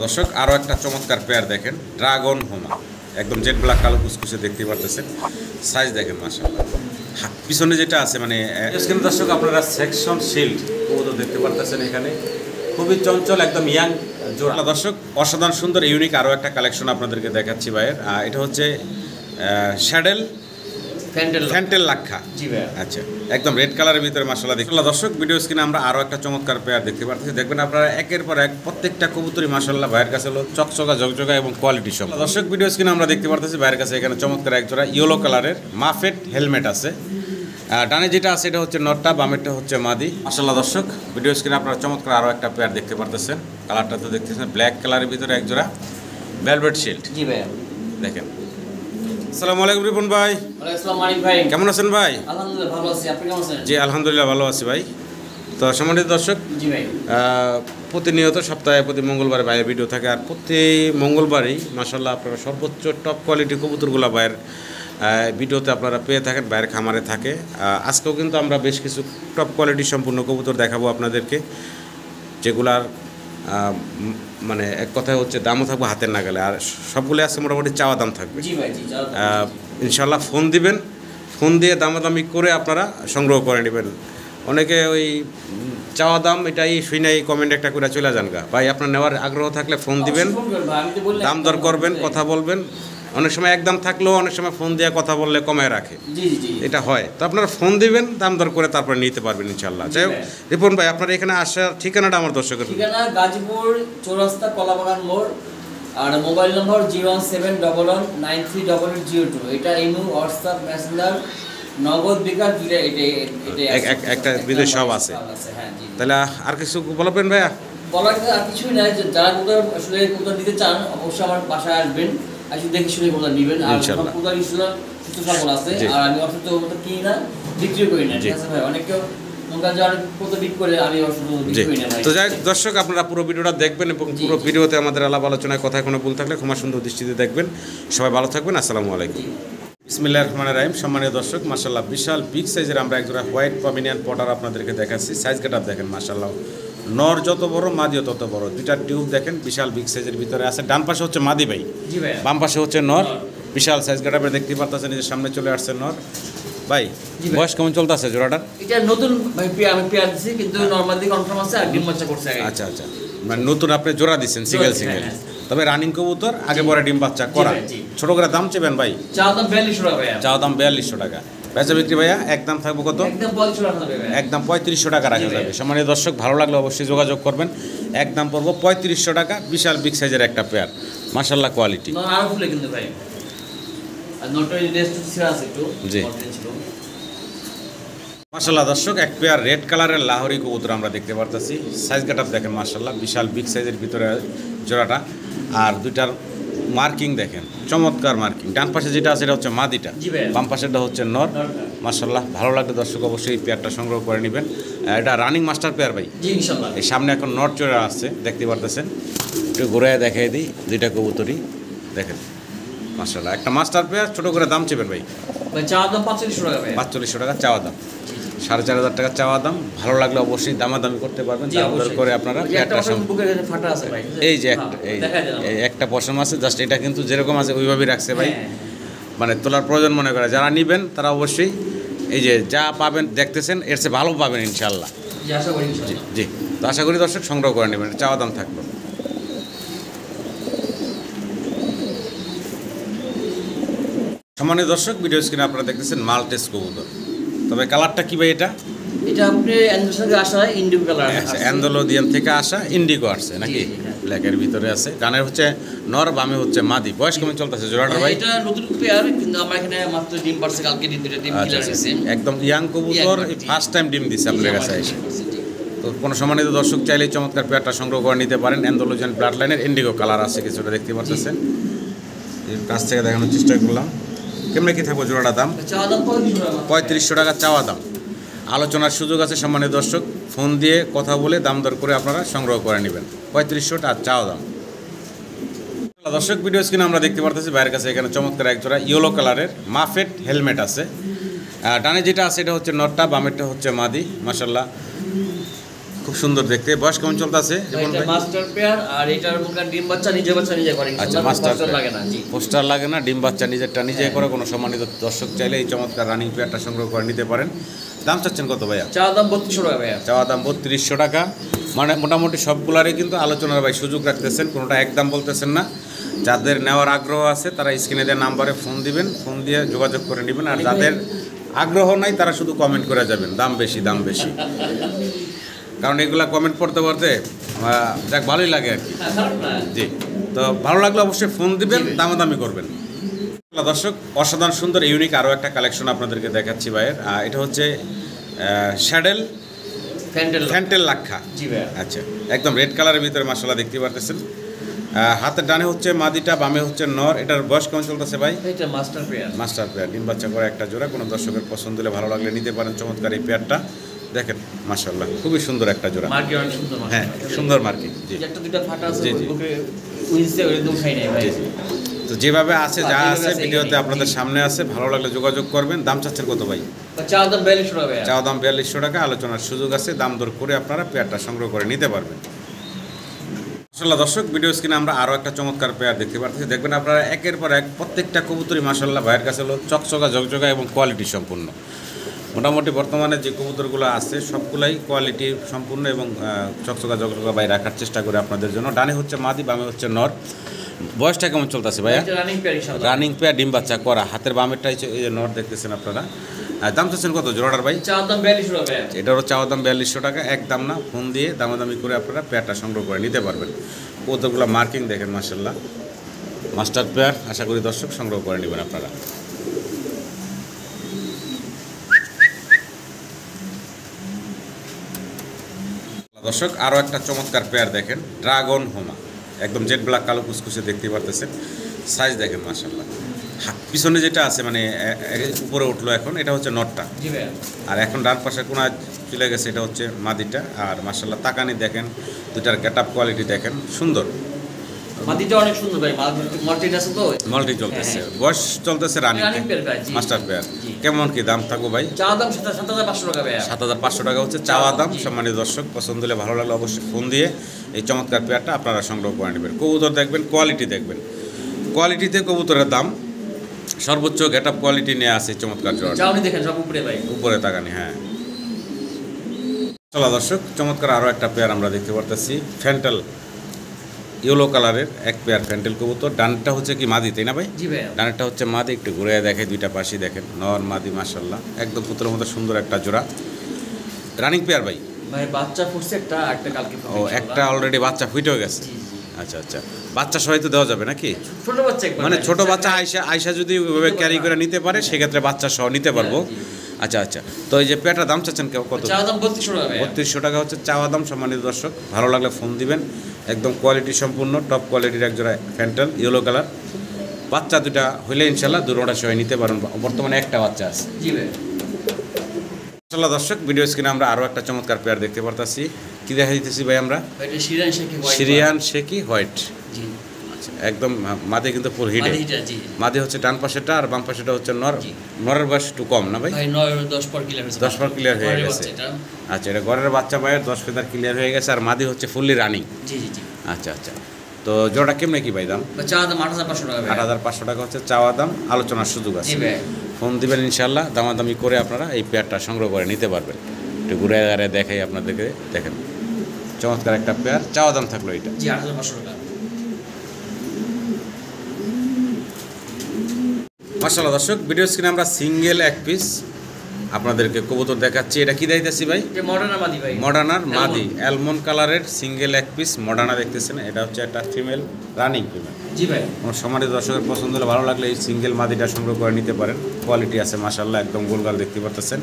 দর্শক আরও একটা চমৎকার পেয়ার দেখেন, ড্রাগন হোমা, একদম জেড ব্ল্যাক কালো কুচকুচে দেখতে পারতেছেন। সাইজ দেখেন মাশাআল্লাহ। পিছনে যেটা আছে মানে কিন্তু দর্শক আপনারা সেকশন শিল্ড কবুতর দেখতে পারতেছেন এখানে, খুবই চঞ্চল একদম ইয়াং জোড়া। দর্শক অসাধারণ সুন্দর ইউনিক আরও একটা কালেকশন আপনাদেরকে দেখাচ্ছি ভাইয়ের। এটা হচ্ছে শ্যাডেল ফ্যান্টেল লাক্ষা। জি ভাই। আচ্ছা, একদম রেড কালারের ভিতরে মাশাআল্লাহ দেখলাম। দর্শক ভিডিও স্ক্রিনে আমরা আরও একটা চমৎকার পেয়ার দেখতে পাচ্ছি। দেখবেন আপনারা একের পর এক প্রত্যেকটা কবুতরই মাশাআল্লাহ ভাইয়ের কাছে হলো চকচকা ঝকঝকা এবং কোয়ালিটি সব। দর্শক ভিডিও স্ক্রিনে আমরা দেখতে পাচ্ছি ভাইয়ের কাছে এখানে চমৎকার এক জোড়া ইয়েলো কালারের মাফেট হেলমেট আছে। ডানে যেটা আছে এটা হচ্ছে নটটা, বামেরটা হচ্ছে মাদি। মাশাআল্লাহ দর্শক ভিডিও স্ক্রিনে আপনারা চমৎকার আরও একটা পেয়ার দেখতে পারতেছেন। কালারটা তো দেখতেছেন ব্ল্যাক কালারের ভিতরে এক জোড়া ভেলভেট শিল্ড। জি ভাই। দেখেন। আসসালামু আলাইকুম রিপন ভাই। ওয়ালাইকুম আসসালাম মানিক ভাই। কেমন আছেন ভাই? আলহামদুলিল্লাহ ভালো আছি, আপনি কেমন আছেন? জি আলহামদুলিল্লাহ ভালো আছি ভাই। তো সম্মানিত দর্শক, জি ভাই, প্রতিনিয়ত সপ্তাহে প্রতি মঙ্গলবারে ভাইয়ের ভিডিও থাকে, আর প্রতি মঙ্গলবারই মাশাআল্লাহ আপনারা সর্বোচ্চ টপ কোয়ালিটি কবুতরগুলো ভাইয়ের ভিডিওতে আপনারা পেয়ে থাকেন, ভাইয়ের খামারে থাকে। আজকেও কিন্তু আমরা বেশ কিছু টপ কোয়ালিটি সম্পূর্ণ কবুতর দেখাবো আপনাদেরকে, যেগুলার মানে এক কথায় হচ্ছে দামও থাকবে হাতের নাগালে, আর সবগুলো আজকে মোটামুটি চাওয়া দাম থাকবে। জি ভাই, জি ইনশাআল্লাহ ফোন দিবেন, ফোন দিয়ে দামাদামি করে আপনারা সংগ্রহ করে নেবেন। অনেকে ওই চাওয়া দাম এটাই শুনেই কমেন্ট একটা করে চলে যান গা। ভাই আপনার নেওয়ার আগ্রহ থাকলে ফোন দিবেন, দাম দর করবেন, কথা বলবেন। অনেক সময় একদম থাকলেও অনেক সময় ফোন দিয়ে কথা বললে কমায় রাখে, এটা হয়। তো আপনারা ফোন দিবেন, দাম দর করে তারপরে নিতে পারবেন ইনশাআল্লাহ। যাই হোক রিপন ভাই, আপনার এখানে আসার ঠিকানাটা আমার দর্শকের ঠিকানা গাজীপুর চৌরাস্তা কলাবাগান মোড়, আর মোবাইল নম্বর 01711938802। এটা ইমো, হোয়াটসঅ্যাপ, মেসেঞ্জার, নগদ বিকাশ একটা বিদেশ সব আছে। তাহলে আর কিছু বলবেন ভাইয়া? বলার আর কিছুই নাই, যারা কোথাও আসলে কোথাও দিতে চান অবশ্যই আমার বাসায় আসবেন, আসলে দেখে শুনে কোথাও নেবেন। আর কোথাও সুস্থ সবল আছে, আর আমি অসুস্থ কিনি না, বিক্রি করি না, ঠিক আছে ভাই? অনেকেও তো যাই দর্শক, আপনারা পুরো ভিডিওটা দেখবেন এবং পুরো ভিডিওতে আমাদের আলাপ আলোচনায় কথা কোনো ভুল থাকলে ক্ষমা সুন্দর দৃষ্টিতে দেখবেন। সবাই ভালো থাকবেন। আসসালামু আলাইকুম। বিসমিল্লাহির রহমানির রহিম। সম্মানীয় দর্শক, মাশাআল্লাহ বিশাল বিগ সাইজের আমরা একজোড়া হোয়াইট পমিনিয়ান পটার আপনাদেরকে দেখাচ্ছি। সাইজ গেটআপ দেখেন মাশাআল্লাহ, নর যত বড় মাদিও তত বড়। দুইটা টিউব দেখেন বিশাল বিগ সাইজের ভিতরে আছে। ডান পাশে হচ্ছে মাদি ভাই, বাম পাশে হচ্ছে নর। বিশাল সাইজ গেটআপে দেখতে পারতেছেন, নিজের সামনে চলে আসছে নর। ভাই বয়স কেমন চলতেছে জোড়াটার? এটা নতুন ভাই, আমি পেয়ার দিছি, কিন্তু নরমালি কনফার্ম আছে, আর ডিম বাচ্চা করছে আগে। আচ্ছা আচ্ছা, মানে নতুন আপনি জোড়া দিচ্ছেন সিঙ্গেল সিঙ্গেল, তবে রানিং কবুতর আগে পরে ডিম বাচ্চা করা। ছোট করে দাম চেবেন ভাই? চাওয়া দাম 4200 টাকা ভাইয়া। চাওয়া দাম 4200 টাকা। বেচা বিক্রি ভাইয়া একদম থাকবো কত? একদম 4500 টাকা দেবে, একদম 3500 টাকা রাখা যাবে। সম্মানীয় দর্শক, ভালো লাগলে অবশ্যই যোগাযোগ করবেন। একদম পড়বো 3500 টাকা। বিশাল বিগ সাইজের একটা পেয়ার, মাশাআল্লাহ কোয়ালিটি। না আরো ফুলে কিন্তু ভাই, আর নটরি রেস্ট ছিল আছে একটু। জি মাশাআল্লাহ দর্শক, এক পেয়ার রেড কালারের লাহোরি কবুতর আমরা দেখতে পারতেছি। সাইজ গেটআপ দেখেন মাশাআল্লাহ, বিশাল বিগ সাইজের ভিতরে জোড়াটা। আর দুইটার মার্কিং দেখেন, চমৎকার মার্কিং। ডান পাশে যেটা আছে এটা হচ্ছে মাদিটা, বাম পাশেরটা হচ্ছে নর। মাশাআল্লাহ ভালো লাগলে দর্শক অবশ্যই এই পেয়ারটা সংগ্রহ করে নেবেন। এটা রানিং মাস্টার পেয়ার ভাই। এই সামনে এখন নর চড়ে আসছে দেখতে পারতেছেন, একটু ঘুরে দেখাই দিই। দুইটা কবুতরই দেখেন মাশাআল্লাহ, একটা মাস্টার পেয়ার। ছোট করে দাম চেপেন ভাই? চাওয়া দাম 4500 টাকা ভাই। 4500 টাকা চাওয়া দাম, 4500 টাকা চাওয়া দাম। ভালো লাগলে অবশ্যই দামাদামি করতে পারবেন, দাম দর করে আপনারা। এই যে একটা পশম আছে, জাস্ট এটা কিন্তু যেরকম আছে ওইভাবেই রাখছে ভাই, মানে তোলার প্রয়োজন মনে করে যারা নেবেন তারা অবশ্যই এই যে যা পাবেন দেখতেছেন এর চেয়ে ভালো পাবেন ইনশাআল্লাহ। জি, তো আশা করি দর্শক সংগ্রহ করে নেবেন, চাওয়া দাম থাকবে। সম্মানীয় দর্শক, ভিডিও স্ক্রিনে আপনারা দেখতেছেন মাল্টেস কবুতর। তবে কালারটা কি ভাই? এটা আপনি অ্যান্ডোলজিয়ান আসা ইন্ডিগো কালার আছে, অ্যান্ডোলজিয়ান থেকে আসা ইন্ডিগো আসছে নাকি? ব্ল্যাকের ভিতরে আছে। ডানের হচ্ছে নর, বামে হচ্ছে মাদি। বয়স কেমন চলতেছে জোড়াটা ভাই? এটা নতুন পেয়ার, কিন্তু আমার এখানে মাত্র ডিম পারছে, কালকে দুইটা ডিম কিলার হয়েছে। একদম ইয়াং কবুতর, ফার্স্ট টাইম ডিম দিচ্ছে আপনাদের কাছে এসে। তো কোনো সম্মানিত দর্শক চাইলেই চমৎকার পেয়ারটা সংগ্রহ করে নিতে পারেন। অ্যান্ডোলজিয়ান ব্লাড লাইনের ইন্ডিগো কালার আছে কিছুটা, দেখতে পাচ্ছেন। কাছ থেকে দেখানোর চেষ্টা করলাম। কেমনে কি থাকবো জোড়াটা দাম? 3500 টাকা চাওয়া দাম। আলোচনার সুযোগ আছে সম্মানীয় দর্শক, ফোন দিয়ে কথা বলে দাম দর করে আপনারা সংগ্রহ করে নেবেন। 3500 টাকা চাওয়া দাম। দর্শক ভিডিও স্ক্রিনে আমরা দেখতে পারতেছি ভাইয়ের কাছে এখানে চমৎকার এক জোড়া ইয়েলো কালারের মাফেট হেলমেট আছে। ডানে যেটা আছে এটা হচ্ছে নটটা, বামেরটা হচ্ছে মাদি। মাশাআল্লাহ খুব সুন্দর দেখতে। বয়স কেমন চলতেছে? এটা মাস্টার পেয়ার, আর এটার মুখে ডিম বাচ্চা নিজে করে। আচ্ছা, মাস্টার লাগে না, জি পোস্টার লাগে না, ডিম বাচ্চা নিজেরটা নিজে করে। কোনো সম্মানিত দর্শক চাইলে এই চমৎকার রানিং পেয়ারটা সংগ্রহ করে নিতে পারেন। দাম চাচ্ছেন কত ভাইয়া? চাওয়া দাম 3200 টাকা ভাইয়া। চাওয়া দাম 3200 টাকা। মানে মোটামুটি সবগুলারই কিন্তু আলোচনার ভাই সুযোগ রাখতেছেন, কোনোটা একদম বলতেছেন না। যাদের নেওয়ার আগ্রহ আছে তারা স্ক্রিনে দেওয়া নাম্বারে ফোন দিবেন, ফোন দিয়ে যোগাযোগ করে নেবেন। আর যাদের আগ্রহ নাই তারা শুধু কমেন্ট করে যাবেন দাম বেশি দাম বেশি, কারণ এগুলা কমেন্ট পড়তে পড়তে যাক ভালোই লাগে আর কি। জি, তো ভালো লাগলে অবশ্যই ফোন দিবেন, দামাদামি করবেন। দর্শক, অসাধারণ সুন্দর ইউনিক আরও একটা কালেকশন আপনাদেরকে দেখাচ্ছি ভাইয়ের। এটা হচ্ছে শ্যাডেল ফ্যান্টেল লাক্ষা। আচ্ছা, একদম রেড কালারের ভিতরে মাশাআল্লাহ দেখতে পারতেছেন। হাতের ডানে হচ্ছে মাদিটা, বামে হচ্ছে নর। এটার বয়স কেমন চলতেছে ভাই? এটা মাস্টার পেয়ার ডিম বাচ্চা করে একটা জোড়া। কোনো দর্শকের পছন্দ হলে ভালো লাগলে নিতে পারেন চমৎকার এই পেয়ারটা। দেখেন মাশাআল্লাহ খুবই সুন্দর একটা জোড়া। হ্যাঁ, সুন্দর মার্কিং। জি, একটা দুটো ফাটা আছে, জি জি, উইন্সে ওই দুটো খাই নাই ভাই। তো যেভাবে আছে যা আছে ভিডিওতে আপনাদের সামনে আছে, ভালো লাগলে যোগাযোগ করবেন। দাম চাচ্ছেন কত ভাই? চাওয়া দাম 4200 টাকা। চাওয়া দাম 4200 টাকা। আলোচনার সুযোগ আছে, দাম দর করে আপনারা পেয়ারটা সংগ্রহ করে নিতে পারবেন। মাশাআল্লাহ দর্শক, ভিডিও স্ক্রিনে আমরা আরও একটা চমৎকার পেয়ার দেখতে পাচ্ছি। দেখবেন আপনারা একের পর এক প্রত্যেকটা কবুতরই মাশাআল্লাহ ভাইয়ের কাছে হলো চকচকা ঝকঝকা এবং কোয়ালিটি সম্পূর্ণ। মোটামুটি বর্তমানে যে কবুতরগুলো আছে সবগুলাই কোয়ালিটি সম্পূর্ণ এবং চকচকা ঝকঝকা ভাই রাখার চেষ্টা করে আপনাদের জন্য। ডানে হচ্ছে মাদি, বামে হচ্ছে নর। বয়সটা কেমন চলতেছে ভাইয়া? রানিং পেয়ার, ডিম বাচ্চা করা। হাতের বামেরটা হচ্ছে এই যে নর দেখতেছেন আপনারা। দাম চাচ্ছেন কত জোড়াটার ভাই? চাওয়া দাম 4200 টাকা। এটারও চাওয়া দাম 4200 টাকা। একদম না, ফোন দিয়ে দামাদামি করে আপনারা পেয়ারটা সংগ্রহ করে নিতে পারবেন। কবুতরগুলো মার্কিং দেখেন মাশাআল্লাহ, মাস্টার পেয়ার। আশা করি দর্শক সংগ্রহ করে নেবেন আপনারা। দর্শক, আরও একটা চমৎকার পেয়ার দেখেন, ড্রাগন হোমা। একদম জেড ব্ল্যাক কালো কুচকুচে দেখতে পারতেছেন। সাইজ দেখেন মাশাআল্লাহ। পিছনে যেটা আছে মানে উপরে উঠলো এখন, এটা হচ্ছে নটটা। আর এখন ডান পাশে কোনা চলে গেছে, এটা হচ্ছে মাদিটা। আর মাশাআল্লাহ তাকানি দেখেন, দুটার গেট আপ কোয়ালিটি দেখেন, সুন্দর। মাদিটা অনেক সুন্দর ভাই, মাল্টি আছে তো, মাল্টি চলতেছে। বয়স চলতেছে রানিং মাস্টার পেয়ার। কেমন কি দাম থাকবো ভাই? চাওয়া দাম 7500 টাকা ভাই। 7500 টাকা হচ্ছে চাওয়া দাম। সম্মানিত দর্শক, পছন্দ হলে ভালো লাগলে অবশ্যই ফোন দিয়ে এই চমৎকার পেয়ারটা আপনারা সংগ্রহ করে নেবেন। কবুতর দেখবেন, কোয়ালিটি দেখবেন, কোয়ালিটিতে কবুতরের দাম সর্বোচ্চ গেট আপ কোয়ালিটি নিয়ে আসে চমৎকার জোড়া। দেখেন সব উপরে ভাই, উপরে তাকানি। হ্যাঁ চলো দর্শক, চমৎকার আরও একটা পেয়ার আমরা দেখতে পারতেছি। ফ্যান্টেল ইয়েলো কালারের এক পেয়ার ফ্যান্টেল কবুতর। ডানটা হচ্ছে কি মাদি, তাই না ভাই? জি ভাই, ডানটা হচ্ছে মাদি। একটু ঘুরে দেখে, দুইটা পাশে দেখেন নর মাদি মাশাআল্লাহ, একদম পুতুলের মতো সুন্দর একটা জোড়া। রানিং পেয়ার ভাই? ভাই বাচ্চা ফুটছে একটা কালকে। ও, একটা অলরেডি বাচ্চা ফুটেও গেছে। আচ্ছা আচ্ছা, বাচ্চা সহায়তা দেওয়া যাবে নাকি? ছোট বাচ্চা, মানে ছোট বাচ্চা আয়সা যদি ওইভাবে ক্যারি করে নিতে পারে সেক্ষেত্রে বাচ্চা সহ নিতে পারবো। আচ্ছা আচ্ছা, তো এই যে পেয়ারটার দাম চাচ্ছেন কত? চাওয়া দাম 3200 টাকা। 3200 টাকা হচ্ছে চাওয়া দাম। সম্মানিত দর্শক, ভালো লাগলে ফোন দিবেন। একদম কোয়ালিটি সম্পূর্ণ টপ কোয়ালিটির এক জোড়া ফ্যান্টেল ইয়েলো কালার। বাচ্চা দুটা হইলে ইনশাল্লাহ দুটোটা সহ নিতে পারেন। বর্তমানে একটা বাচ্চা আছে। জি ভাই। মাশাআল্লাহ দর্শক, ভিডিও স্ক্রিনে আমরা আরও একটা চমৎকার পেয়ার দেখতে পারতাছি। কি দেখা দিতেছি ভাই আমরা? Syrian শেকি white. জি, আচ্ছা, একদম মাদি কিন্তু ফুল হিটে। মাদি হচ্ছে ডান পাশেটা, আর বাম পাশেটা হচ্ছে নর। নরের বয়স একটু কম না ভাই? 10 পর ক্লিয়ার হয়ে গেছে। আচ্ছা, এটা ঘরের বাচ্চা ভাইয়ের 10 ফেদার ক্লিয়ার হয়ে গেছে। আর মাদি হচ্ছে ফুললি রানিং। জি জি জি। আচ্ছা আচ্ছা, তো জোড়া কেমনে কি ভাই দাম? চাওয়া দাম 8500 টাকা। 8500 টাকা হচ্ছে চাওয়া দাম। আলোচনার সুযোগ আছে। ফোন দিবেন ইনশাল্লাহ, দামাদামি করে আপনারা এই পেয়ারটা সংগ্রহ করে নিতে পারবেন। একটু ঘুরে ঘুরে দেখাই আপনাদেরকে, দেখেন চমৎকার একটা পেয়ার। চাওয়া দাম থাকলো এটা? জি, 8500 টাকা। মাশাআল্লাহ দর্শক, ভিডিও স্ক্রিনে আমরা সিঙ্গেল এক পিস আপনাদেরকে কবুতর দেখাচ্ছি। এটা কি দিতেছি ভাই? মডার্নার মাদি, অ্যালমন্ড কালারের সিঙ্গেল এক পিস মডার্না দেখতেছেন। এটা হচ্ছে একটা ফিমেল, রানিং ফিমেল। জি ভাই, আমার সম্মানিত দর্শকের পছন্দ হলে ভালো লাগলে এই সিঙ্গেল মাদিটা সংগ্রহ করে নিতে পারেন। কোয়ালিটি আছে মাশাআল্লাহ, একদম গোলগাল দেখতে পাচ্ছেন।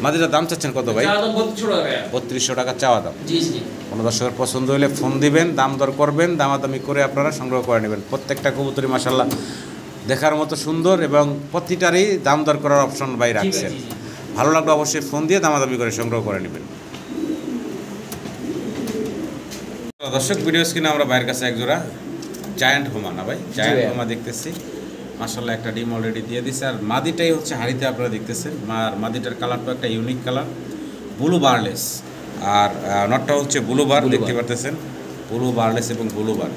মাদিটার দাম চাচ্ছেন কত ভাই? 3200 টাকা চাওয়া দাম। জি জি, কোনো দর্শকের পছন্দ হলে ফোন দিবেন, দাম দর করবেন, দামাদামি করে আপনারা সংগ্রহ করে নেবেন। প্রত্যেকটা কবুতরই মাশাআল্লাহ দেখার মতো সুন্দর এবং প্রতিটারই দাম দর করার অপশন ভাই রাখছেন। ভালো লাগলে অবশ্যই ফোন দিয়ে দামাদামি করে সংগ্রহ করে নেবেন। দর্শক, ভিডিও স্ক্রিনে আমরা ভাইয়ের কাছে এক জোড়া জায়ান্ট হোমা, না ভাই জায়ান্ট হোমা দেখতেছি। মাশাআল্লাহ একটা ডিম অলরেডি দিয়ে দিছে। আর মাদিটাই হচ্ছে হাড়িতে আপনারা দেখতেছেন। আর মাদিটার কালারটা একটা ইউনিক কালার, ব্লু বার্লেস। আর নটটা হচ্ছে ব্লুবার, দেখতে পারতেছেন ব্লু বারলেস এবং ব্লুবার।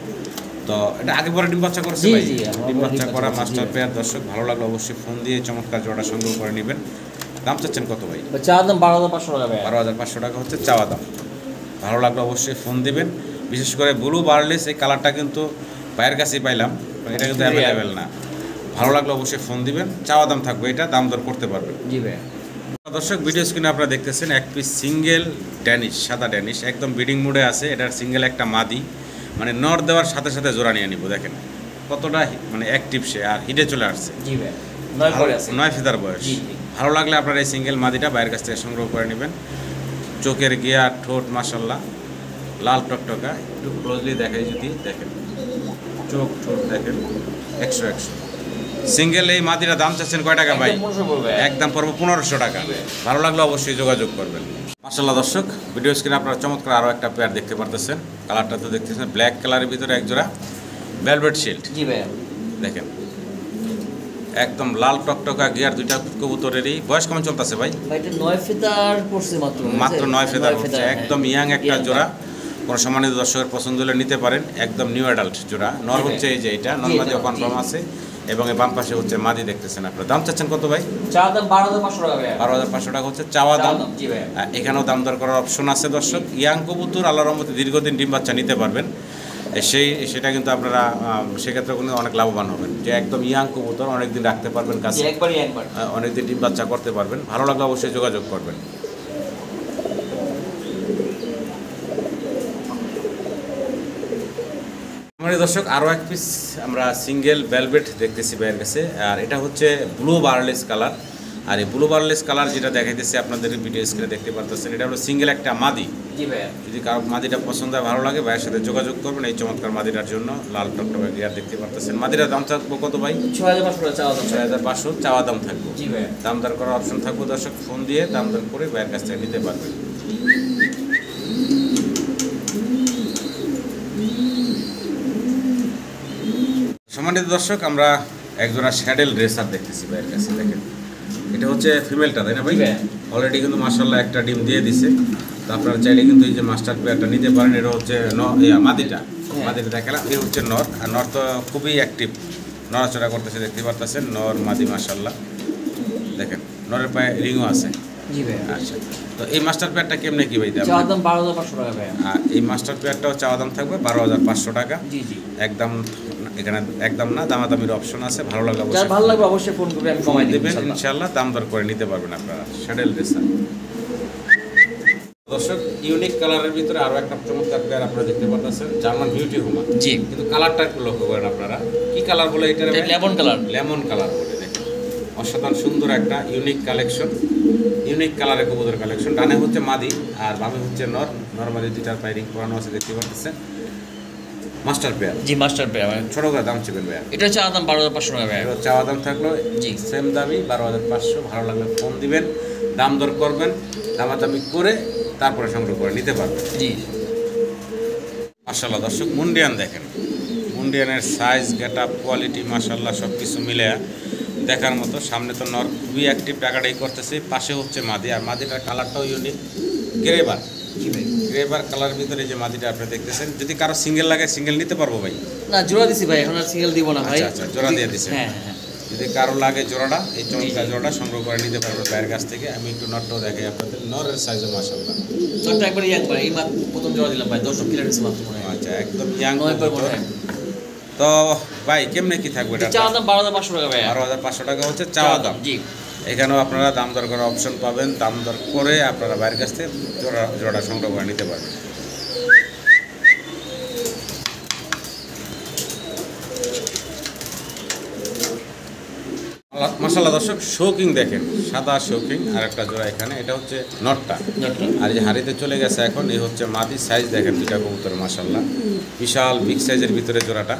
তো এটা আগে পরে ডিম বাচ্চা করেছে ভাই, ডিম বাচ্চা করা মাস্টার পেয়ার। দর্শক ভালো লাগলো অবশ্যই ফোন দিয়ে চমৎকার জোড়া সংগ্রহ করে নেবেন। দাম চাচ্ছেন কত ভাই? চাওয়া দাম 12,500 টাকা ভাই। 12,500 টাকা হচ্ছে চাওয়া দাম। ভালো লাগলো অবশ্যই ফোন দিবেন। বিশেষ করে ব্লু বারলেস এই কালারটা কিন্তু ভাইয়ের কাছেই পাইলাম, এটা কিন্তু অ্যাভেলেবেল না। ভালো লাগলো অবশ্যই ফোন দিবেন। চাওয়া দাম থাকবে, এটা দাম দর করতে পারবেন। জি ভাই। দর্শক ভিডিও স্ক্রিনে আপনারা দেখতেছেন এক পিস সিঙ্গেল ড্যানিশ, সাদা ড্যানিশ, একদম ব্রিডিং মোডে আছে। এটার সিঙ্গেল একটা মাদি, মানে নর দেওয়ার সাথে সাথে জোড়া নিয়ে নিব। দেখেন কতটা মানে অ্যাক্টিভ সে, আর হিটে চলে আসছে। জি ভাই, 9 পরে আছে, 9 ফিদার বয়স। ভালো লাগলে আপনারা এই সিঙ্গেল মাদিটা বাইরের কাছ থেকে সংগ্রহ করে নেবেন। চোখের গিয়ার, ঠোঁট মাশাল্লাহ লাল টকটকা। একটু ক্লোজলি দেখাই যদি, দেখেন চোখ ঠোঁট দেখেন 100 সিঙ্গেল। এই মাদিরা দাম চাচ্ছেন কয় টাকা ভাই? একদম পড়বো 1500 টাকা। ভালো লাগলে অবশ্যই যোগাযোগ করবেন। মাশাল্লাহ দর্শক, ভিডিও স্ক্রিনে আপনারা চমৎকার আরও একটা পেয়ার দেখতে পারতেছেন। কালারটা তো দেখতেছেন ব্ল্যাক কালারের ভিতরে একজোড়া ভেলভেট শিল্ড। জি ভাই, দেখেন একদম লাল টকটকা গিয়ার, দুইটা কবুতরেরই। বয়স কেমন চলতেছে ভাই? এটা 9 ফিদার পড়ছে মাত্র, মাত্র 9 ফিদার হচ্ছে। একদম ইয়াং একটা জোড়া। কোনো সম্মানিত দর্শকের পছন্দ হলে নিতে পারেন। একদম নিউ অ্যাডাল্ট জোড়া। নর হচ্ছে এই যে এটা, নর মাদিও কনফার্ম আছে, এবং এই বাম পাশে হচ্ছে মাদি দেখতেছেন আপনারা। দাম চাচ্ছেন কত ভাই? চাওয়া দাম 12,500 টাকা ভাই। 12,500 টাকা হচ্ছে চাওয়া দাম। জি ভাই। এখানেও দাম দর করার অপশন আছে দর্শক। ইয়াং কবুতর আল্লাহর রহমতে দীর্ঘদিন ডিম বাচ্চা নিতে পারবেন, সেটা কিন্তু আপনারা সেক্ষেত্রে কিন্তু অনেক লাভবান হবেন। যে একদম ইয়াং কবুতর অনেকদিন রাখতে পারবেন কাছে, অনেকদিন ডিম বাচ্চা করতে পারবেন। ভালো লাগলে অবশ্যই যোগাযোগ করবেন। আমাদের দর্শক আরও এক পিস আমরা সিঙ্গেল ভেলভেট দেখতেছি ভাইয়ের কাছে, আর এটা হচ্ছে ব্লু বারলেস কালার। আর এই ব্লু বারলেস কালার যেটা দেখাইতেছে আপনাদের ভিডিও স্ক্রিনে দেখতে পারতেছেন, এটা হলো সিঙ্গেল একটা মাদি। জি ভাই। যদি কারো মাদিটা পছন্দ হয়, ভালো লাগে, ভাইয়ের সাথে যোগাযোগ করবেন এই চমৎকার মাদিটার জন্য। লাল টকটকা গিয়ার দেখতে পারতেছেন। মাদিটার দাম থাকবো কত ভাই? 6,500 চাওয়া দাম। 6,500 চাওয়া দাম থাকবো। জি ভাই। দাম দর করার অপশন থাকবো দর্শক, ফোন দিয়ে দাম দর করে ভাইয়ের কাছ থেকে নিতে পারবেন। সম্মানিত দর্শক, আমরা একজোড়া শ্যাডেল রেসার দেখতেছি ভাইয়ের কাছে। দেখেন এটা হচ্ছে ফিমেলটা, তাই না ভাই? অলরেডি কিন্তু মাশাআল্লাহ একটা ডিম দিয়ে দিছে। তো আপনারা চাইলে কিন্তু এই যে মাস্টার পেয়ারটা নিতে পারেন। এটা হচ্ছে মাদিটা দেখালাম। এই হচ্ছে নর, আর নর তো খুবই অ্যাক্টিভ, নড়াচড়া করতেছে দেখতে পারতেছেন। নর মাদি মাশাআল্লাহ দেখেন, নরের পায়ে রিংও আছে। জি ভাই। আচ্ছা, তো এই মাস্টার পেয়ারটা কেমনে কি ভাই দাম? চাওয়া দাম 12,500 টাকা ভাই। আর এই মাস্টার পেয়ারটাও চাওয়া দাম থাকবে 12,500 টাকা। জি জি, একদম এখানে একদম না, দামাদামির অপশন আছে। ভালো লাগলে অবশ্যই ফোন করবে, আমি কমাই দেবেন ইনশাআল্লাহ। দাম দর করে নিতে পারবেন আপনারা শ্যাডেল রেসার। দর্শক, ইউনিক কালারের ভিতরে আরো একটা চমৎকার পেয়ার আপনারা দেখতে পাচ্ছেন, জার্মান বিউটি হোমা। জি, কিন্তু কালারটা একটু লক্ষ্য করেন আপনারা, কি কালার বলে এটা? Lemon colour. লেমন কালার বলে। দেখেন অসাধারণ সুন্দর একটা ইউনিক কালেকশন, ইউনিক কালারের কবুতর কালেকশন। ডানে হচ্ছে মাদি আর বামে হচ্ছে নর। নরমালি দুইটার পায়ে রিং করানো আছে দেখতে পাচ্ছেন। Master pair. জি, মাস্টার পেয়ার। ছোট করে দাম চিবেন ভাইয়া? এটা চাওয়া দাম 12,500 টাকা ভাই। চাওয়া দাম থাকলো জি সেম দামই 12,500। ভালো লাগলে ফোন দিবেন, দাম দর করবেন, দামাদামি করে তারপরে সংগ্রহ করে নিতে পারবেন। জি, মাশাআল্লাহ দর্শক, মুন্ডিয়ান দেখেন। মুন্ডিয়ানের সাইজ, গেটআপ, কোয়ালিটি মাশাআল্লাহ সব কিছু মিলে দেখার মতো। সামনে তো নর খুবই অ্যাক্টিভ, টাকাটাই করতেছে। পাশে হচ্ছে মাদি, আর মাদিটার কালারটাও ইউনিক, গ্রেবার। গ্রেবার কালার ভিতরে যে মাদিটা আপনি দেখতেছেন। যদি কারো সিঙ্গেল লাগে, সিঙ্গেল নিতে পারবো ভাই? না, জোড়া দিছি ভাই, এখন আর সিঙ্গেল দিব না ভাই। আচ্ছা, জোড়া দিয়ে দিছেন। হ্যাঁ হ্যাঁ, যদি কারো লাগে জোড়াটা, এই চমৎকার জোড়াটা সংগ্রহ করে নিতে পারবে ভাইয়ের কাছ থেকে। আমি একটু নটটাও দেখাই আপনাদের। নরের সাইজও মাশাআল্লাহ। নটটা একবার ইয়াং ভাই, এই মাত্র প্রথম জোড়া দিলাম ভাই, 10 কিলো দিছি মাত্র মনে হয়। আচ্ছা, একদম ইয়াং। হ্যাঁ। তো ভাই কেমনে কি থাকবে এটা? চাওয়া দাম 12,500 টাকা ভাই। 12,500 টাকা হচ্ছে চাওয়া দাম। জি, এখানেও আপনারা দাম দর করার অপশন পাবেন। দাম দর করে আপনারা বাইরের কাছ থেকে জোড়া সংগ্রহ করে নিতে পারবেন। মাশাআল্লাহ দর্শক, শৌকিং দেখেন, সাদা শৌকিং। আর একটা জোড়া এখানে, এটা হচ্ছে নটটা। আর যে হাড়িতে চলে গেছে এখন, এই হচ্ছে মাদি। সাইজ দেখেন দুইটা কবুতর মাশাআল্লাহ বিশাল বিগ সাইজের ভিতরে জোড়াটা।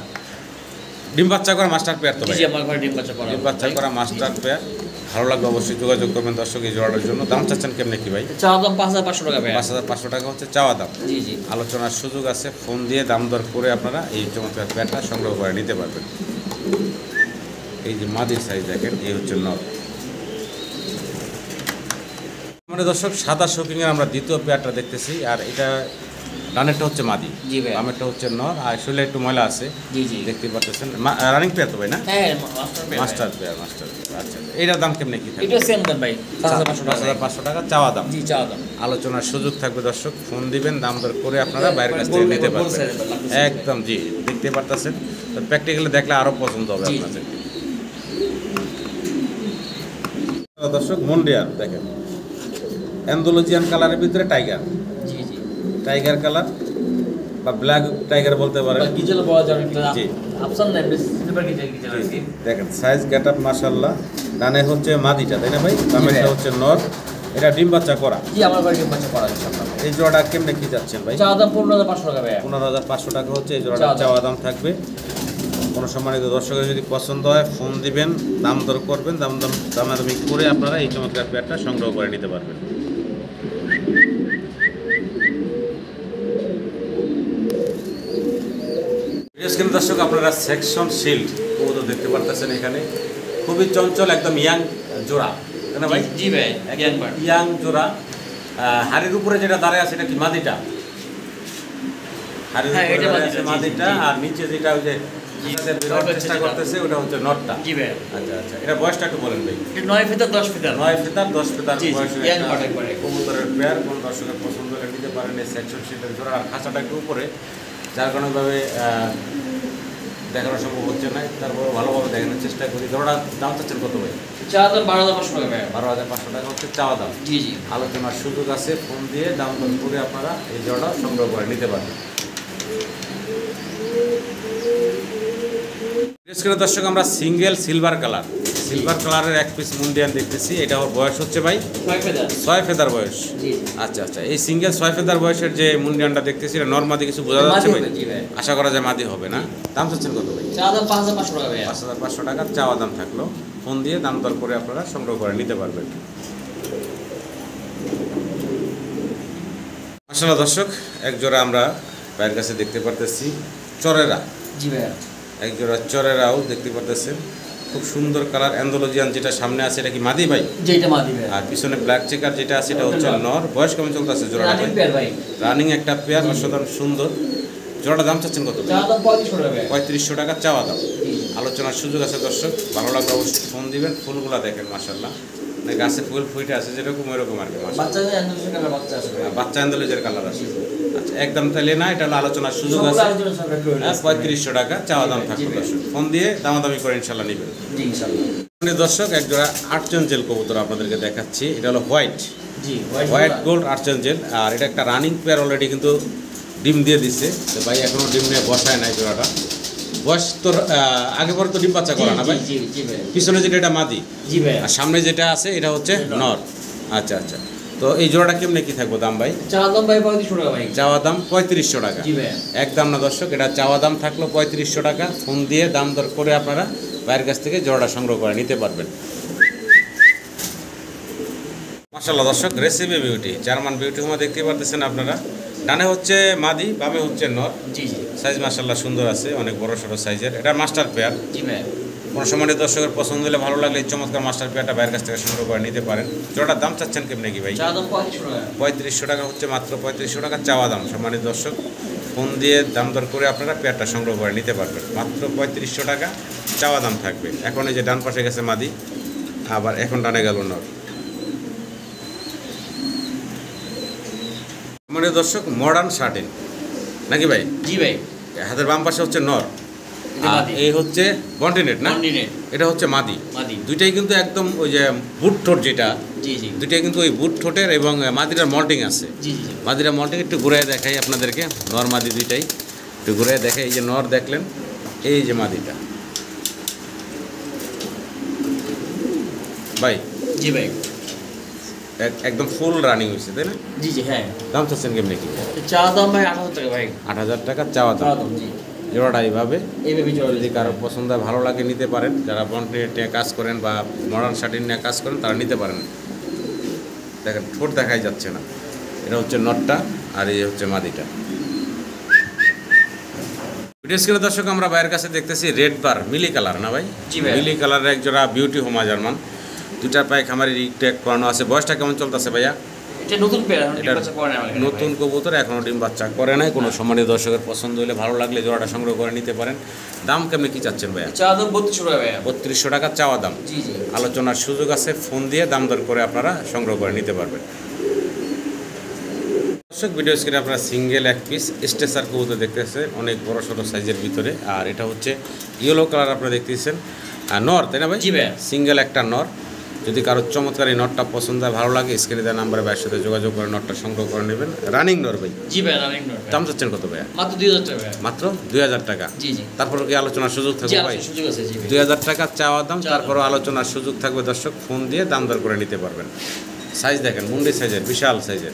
ডিম বাচ্চা করা মাস্টার পেয়ার তো ভাই? জি, আমার ঘরে ডিম বাচ্চা করা মাস্টার পেয়ার। ভালো লাগবে অবশ্যই যোগাযোগ করবেন দর্শক এই জোড়াটার জন্য। দাম চাচ্ছেন কেমনে কি ভাই? চাওয়া দাম 5,500 টাকা ভাই। 5,500 টাকা হচ্ছে চাওয়া দাম। জি জি, আলোচনার সুযোগ আছে, ফোন দিয়ে দাম দর করে আপনারা এই চমৎকার পেয়ারটা সংগ্রহ করে নিতে পারবেন। এই যে মাদির সাইজ দেখেন, এই হচ্ছে নর। মানে দর্শক সাদা শোকিংয়ের আমরা দ্বিতীয় পেয়ারটা দেখতেছি, আর এটা ডানেরটা হচ্ছে মাদি, জি ভাই। বামেরটা হচ্ছে নর, আর শরীরে একটু ময়লা আছে, জি জি। দেখতে পাচ্ছেন। রানিং পেয়ার তো ভাই না? হ্যাঁ মাস্টার পেয়ার। আচ্ছা, এটার দাম কেমনে কি থাকবে? এটা সেম দাম ভাই, 5,500 টাকা চাওয়া দাম। জি চাওয়া দাম। আলোচনার সুযোগ থাকবে দর্শক, ফোন দিবেন, দাম দর করে আপনারা বাইরের কাছ থেকে নিতে পারবেন। একদম জি, দেখতে পারতেছেন, প্র্যাকটিক্যালি দেখলে আরো পছন্দ হবে আপনাদের। দর্শক মন্ডিয়ার দেখেন, অ্যান্ডালুজিয়ান কালারের ভিতরে টাইগার, জি জি। টাইগার কালার বা ব্ল্যাক টাইগার বলতে পারেন। গিজেল বলা যায় একটা জি। অপশন নাই, সিলভার গিজেল আর কি। দেখেন সাইজ গেটআপ মাশাআল্লাহ। ডানে হচ্ছে মাদিটা, তাই না ভাই? বামেরটা হচ্ছে নর। এটা ডিম বাচ্চা করা। জি, আমার বাড়ি বাচ্চা করা ইনশাআল্লাহ। এই জোড়াটা কেমনে কি যাচ্ছেন ভাই? চাওয়া দাম 15,500 টাকা ভাই। 15,500 টাকা হচ্ছে এই জোড়াটা চাওয়া দাম থাকবে। কোনো সম্মানিত দর্শকের যদি পছন্দ হয় ফোন দিবেন, দাম দর করবেন, দামাদামি করে আপনারা এই চমৎকার পেয়ারটা সংগ্রহ করে নিতে পারবেন। স্ক্রিন দর্শক আপনারা সেকশন শিল্ড কবুতর দেখতে পারতেছেন এখানে, খুবই চঞ্চল, একদম ইয়াং জোড়া, তাই না ভাই? জি ভাই, ইয়াং জোড়া। হাড়ির উপরে যেটা দাঁড়ায় আছে এটা কি মাদিটা? হাড়ির হ্যাঁ, উপরে এটা দাঁড়ায় আছে মাদিটা, মাদিটা, আর নিচে যেটা ওই যে আপনাদের বেরোনোর চেষ্টা করতেছে ওটা হচ্ছে নটটা। জি ভাই। আচ্ছা, এটা বয়সটা একটু বলেন ভাই। এটা 9 ফিতার 10 ফিতার। 9 ফিতার 10 ফিতার জি, বয়সের ইয়াং একটা বাট একবারে। কবুতরের পেয়ার। কোন দর্শকের পছন্দ হলে নিতে পারেন এই সেকশন শিল্ডের জোড়া। আর খাঁচাটা একটু উপরে, যার কারণে ভাবে দেখানো সম্ভব হচ্ছে না, তারপর ভালোভাবে দেখানোর চেষ্টা করি। জোড়াটা দাম চাচ্ছেন কত ভাই? চাওয়া দাম 12,500 টাকা ভাই। 12,500 টাকা হচ্ছে চাওয়া দাম। জি জি। আলোচনার সুযোগ আছে, ফোন দিয়ে দাম দর করে আপনারা এই জোড়াটা সংগ্রহ করে নিতে পারবেন। দর্শক আমরা সিঙ্গেল সিলভার কালারের এক পিস মুন্ডিয়ান দেখতেছি। এটা ওর বয়স হচ্ছে ভাই 6 ফেদার বয়স। জি। আচ্ছা, এই সিঙ্গেল 6 ফেদার বয়সের যে মুন্ডিয়ানটা দেখতেছি এটা নরমাদি কিছু বোঝা যাচ্ছে ভাই? জি ভাই। আশা করা যায় মাদি হবে না। দাম চাচ্ছেন কত ভাই? চাওয়া দাম 5,500 টাকা ভাই। 5,500 টাকা চাওয়া দাম থাকলো, ফোন দিয়ে দাম দর করে আপনারা সংগ্রহ করে নিতে পারবেন। মাশাআল্লাহ দর্শক, এক জোড়া আমরা ভাইয়ের কাছে দেখতে পারতেছি চরেরা। জি ভাই। এক জোড়া চরেরাও দেখতে পারতেছেন, খুব সুন্দর কালার। অ্যান্ডালুজিয়ান যেটা সামনে আছে এটা কি মাদি ভাই? জি, এটা মাদি ভাই। আর পিছনে ব্ল্যাক চেকার যেটা আছে এটা হচ্ছে নর। বয়স কেমন চলতেছে জোড়াটা রানিং পেয়ার ভাই। রানিং একটা পেয়ার, অসাধারণ সুন্দর। জোড়াটা দাম চাচ্ছেন কত? চাওয়া দাম 3500 টাকা ভাই। 3500 টাকা চাওয়া দাম। জি। আলোচনার সুযোগ আছে দর্শক, ভালো লাগলে অবশ্যই ফোন দিবেন। ফুলগুলা দেখেন মাশাআল্লাহ, মানে গাছে ফুল ফুটে আছে যেরকম ওইরকম আর কি মাশাআল্লাহ। বাচ্চাদের অ্যান্ডারসন কালার বাচ্চা আছে ভাই। বাচ্চা অ্যান্ডালুজের কালার আছে। আচ্ছা, একদম তাহলে না, এটা হলো আলোচনার সুযোগ আছে। 3500 টাকা চাওয়া দাম থাকবে দর্শক, ফোন দিয়ে দামাদামি করে ইনশাল্লাহ নেবেন। জি ইনশাআল্লাহ। দর্শক এক জোড়া আর্চেঞ্জেল কবুতর আপনাদেরকে দেখাচ্ছি। এটা হলো হোয়াইট জি, গোল্ড আর্চেঞ্জেল, আর এটা একটা রানিং পেয়ার, অলরেডি কিন্তু ডিম দিয়ে দিচ্ছে। তো ভাই এখনো ডিম নিয়ে বসায় নাই জোড়াটা। বয়স তোর আগে পরে তো ডিম বাচ্চা করা না ভাই? জি জি ভাই। পিছনে যেটা এটা মাদি, জি ভাই। আর সামনে যেটা আছে এটা হচ্ছে নর। আচ্ছা, তো এই জোড়াটা কেমনে কি থাকবো দাম ভাই? চাওয়া দাম ভাই 3500 টাকা ভাই। চাওয়া দাম 3500 টাকা। জি ভাই। একদম না দর্শক, এটা চাওয়া দাম থাকলো 3500 টাকা, ফোন দিয়ে দাম দর করে আপনারা বাইরের কাছ থেকে জোড়াটা সংগ্রহ করে নিতে পারবেন। মাশাআল্লাহ দর্শক, রেসিপি বিউটি, জার্মান বিউটি হোমা দেখতে পারতেছেন আপনারা। ডানে হচ্ছে মাদি, বামে হচ্ছে নর। জি জি। সাইজ মাশাআল্লাহ সুন্দর আছে, অনেক বড় সড়ো সাইজের। এটা মাস্টার পেয়ার। জি ভাই। কোনো সময় দর্শকের পছন্দ হলে, ভালো লাগলে এই চমৎকার মাস্টার পেয়ারটা বাইরের কাছ থেকে সংগ্রহ করে নিতে পারেন। জোড়াটার দাম চাচ্ছেন কেমনে কি ভাই? চাওয়া দাম 3500 টাকা। 3500 টাকা হচ্ছে, মাত্র 3500 টাকা চাওয়া দাম। সম্মানিত দর্শক, ফোন দিয়ে দাম দর করে আপনারা পেয়ারটা সংগ্রহ করে নিতে পারবেন। মাত্র 3500 টাকা চাওয়া দাম থাকবে। এখন এই যে ডান পাশে গেছে মাদি, আবার এখন ডানে গেল নর। সম্মানিত দর্শক, মডার্ন শার্টিন নাকি ভাই? জি ভাই। হাতের বাম পাশে হচ্ছে নর, এটা আর মাদি। এই হচ্ছে বন্টিনেট না? কন্টিনেন্ট। এটা হচ্ছে মাদি। মাদি। দুইটাই কিন্তু একদম ওই যে বুট ঠোঁট যেটা, জি জি। দুইটাই কিন্তু ওই বুট ঠোঁটের, এবং মাদিটার মল্টিং আছে। জি জি। মাদিরা মল্টিং একটু ঘুরে দেখাই আপনাদেরকে। নর মাদি দুইটাই একটু ঘুরে দেখাই। এই যে নর দেখলেন, এই যে মাদিটা ভাই। জি ভাই। একদম ফুল রানিং হয়েছে, তাই না? জি জি। হ্যাঁ। দাম চাচ্ছেন কেমনি কি? চাওয়া দাম ভাই 8000 টাকা ভাই। 8000 টাকা চাওয়া চাওয়া দাম। দাম জি। জোড়াটা এইভাবে, এইভাবে জোড়া যদি কারো পছন্দ হয়, ভালো লাগে নিতে পারেন। যারা বন্টিনেট নিয়ে কাজ করেন বা মডার্ন শার্টিন নিয়ে কাজ করেন তারা নিতে পারেন। দেখেন ঠোঁট দেখাই যাচ্ছে না। এটা হচ্ছে নটটা, আর এই হচ্ছে মাদিটা। ভিডিও স্ক্রিনে দর্শক আমরা বাইরের কাছে দেখতেছি রেড বার মিলি কালার না ভাই? জি ভাই। মিলি কালারের এক জোড়া বিউটি হোমা জার্মান। দুটার পায়ে খামারি রিট্যাগ করানো আছে। বয়সটা কেমন চলতেছে ভাইয়া? এটা নতুন পেয়ার, এখন ডিম এটা বাচ্চা করে না আমার এখানে নতুন ভাই। কবুতর, এখনো ডিম বাচ্চা করে নাই। কোনো সম্মানীয় দর্শকের পছন্দ হলে, ভালো লাগলে জোড়াটা সংগ্রহ করে নিতে পারেন। দাম কেমনি কি চাচ্ছেন ভাইয়া? চা দাম 3200 টাকা ভাইয়া। 3200 টাকা চাওয়া দাম। জি জি। আলোচনার সুযোগ আছে, ফোন দিয়ে দাম দর করে আপনারা সংগ্রহ করে নিতে পারবেন। দর্শক, ভিডিও স্ক্রিনে আপনারা সিঙ্গেল এক পিস স্টেসার কবুতর দেখতেছে, অনেক বড় সড়ো সাইজের ভিতরে। আর এটা হচ্ছে ইয়েলো কালার আপনারা দেখতেছেন, আর নর, তাই না ভাই? জি ভাইয়া। সিঙ্গেল একটা নর। যদি কারো চমৎকার এই নটটা পছন্দ হয়, ভালো লাগে, স্ক্রিনে দেওয়া নাম্বারে ভাইয়ের সাথে যোগাযোগ করে নটটা সংগ্রহ করে নেবেন। রানিং নর ভাই? জি ভাইয়া, রানিং নর ভাইয়া। দাম চাচ্ছেন কত ভাইয়া? মাত্র 2000 টাকা ভাইয়া। মাত্র 2000 টাকা। জি জি। তারপরে কি আলোচনার সুযোগ জি, থাকবে ভাই? আলোচনার সুযোগ আছে জি ভাই। 2000 টাকা চাওয়া দাম, চাওয়া তারপরও আলোচনার সুযোগ থাকবে। দর্শক, ফোন দিয়ে দাম দর করে নিতে পারবেন। সাইজ দেখেন, মুন্ডি সাইজের, বিশাল সাইজের।